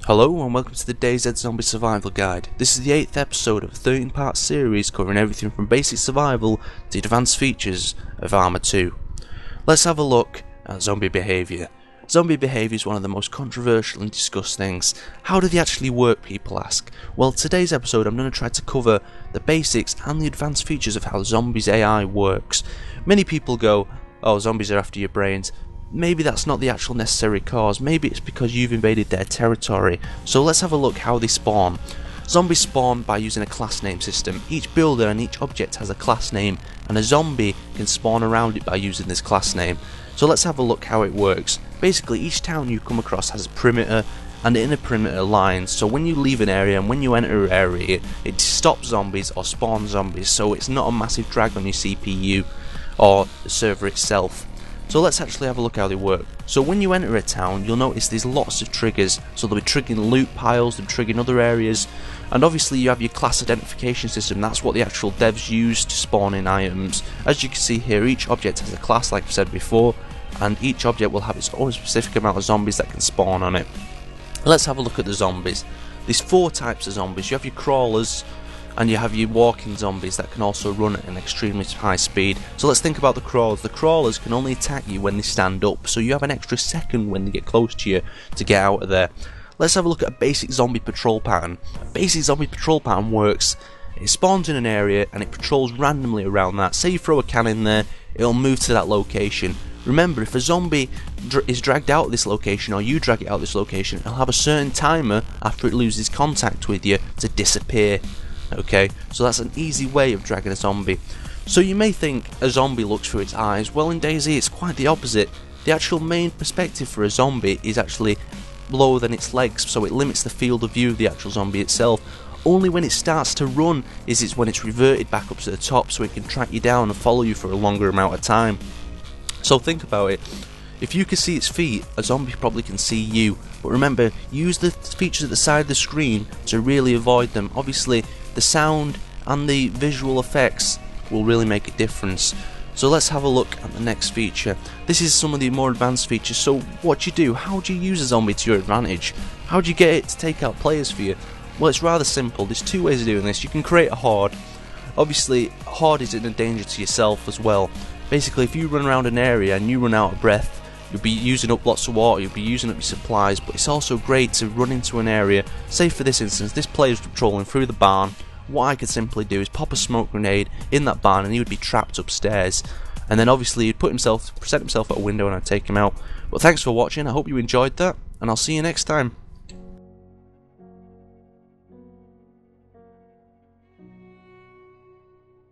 Hello and welcome to the DayZ Zombie Survival Guide. This is the 8th episode of a 13-part series covering everything from basic survival to advanced features of Arma 2. Let's have a look at zombie behaviour. Zombie behaviour is one of the most controversial and discussed things. How do they actually work, people ask? Well, today's episode I'm going to try to cover the basics and the advanced features of how zombies AI works. Many people go, oh, zombies are after your brains. Maybe that's not the actual necessary cause, maybe it's because you've invaded their territory. So let's have a look how they spawn. Zombies spawn by using a class name system. Each builder and each object has a class name, and a zombie can spawn around it by using this class name. So let's have a look how it works. Basically, each town you come across has a perimeter and inner perimeter lines, so when you leave an area and when you enter an area, it stops zombies or spawns zombies, so it's not a massive drag on your CPU or the server itself. So let's actually have a look how they work. So when you enter a town, you'll notice there's lots of triggers. So they'll be triggering loot piles, they'll be triggering other areas, and obviously you have your class identification system. That's what the actual devs use to spawn in items. As you can see here, each object has a class, like I said before, and each object will have its own specific amount of zombies that can spawn on it. Let's have a look at the zombies. There's 4 types of zombies. You have your crawlers, and you have your walking zombies that can also run at an extremely high speed. So let's think about the crawlers. The crawlers can only attack you when they stand up, so you have an extra second when they get close to you to get out of there. Let's have a look at a basic zombie patrol pattern. A basic zombie patrol pattern works. It spawns in an area and it patrols randomly around that. Say you throw a can in there, it'll move to that location. Remember, if a zombie is dragged out of this location or you drag it out of this location, it'll have a certain timer after it loses contact with you to disappear. Okay, so that's an easy way of dragging a zombie. So you may think a zombie looks through its eyes. Well, in DayZ it's quite the opposite. The actual main perspective for a zombie is actually lower than its legs, so it limits the field of view of the actual zombie itself. Only when it starts to run is it's when it's reverted back up to the top, so it can track you down and follow you for a longer amount of time. So think about it. If you can see its feet, a zombie probably can see you. But remember, use the features at the side of the screen to really avoid them. Obviously, the sound and the visual effects will really make a difference. So let's have a look at the next feature. This is some of the more advanced features. So what do you do? How do you use a zombie to your advantage? How do you get it to take out players for you? Well, it's rather simple. There's 2 ways of doing this. You can create a horde. Obviously, a horde is in a danger to yourself as well. Basically, if you run around an area and you run out of breath, you'll be using up lots of water, you'll be using up your supplies, but it's also great to run into an area. Say for this instance, this player's patrolling through the barn. What I could simply do is pop a smoke grenade in that barn and he would be trapped upstairs. And then obviously he'd present himself at a window and I'd take him out. But thanks for watching, I hope you enjoyed that, and I'll see you next time.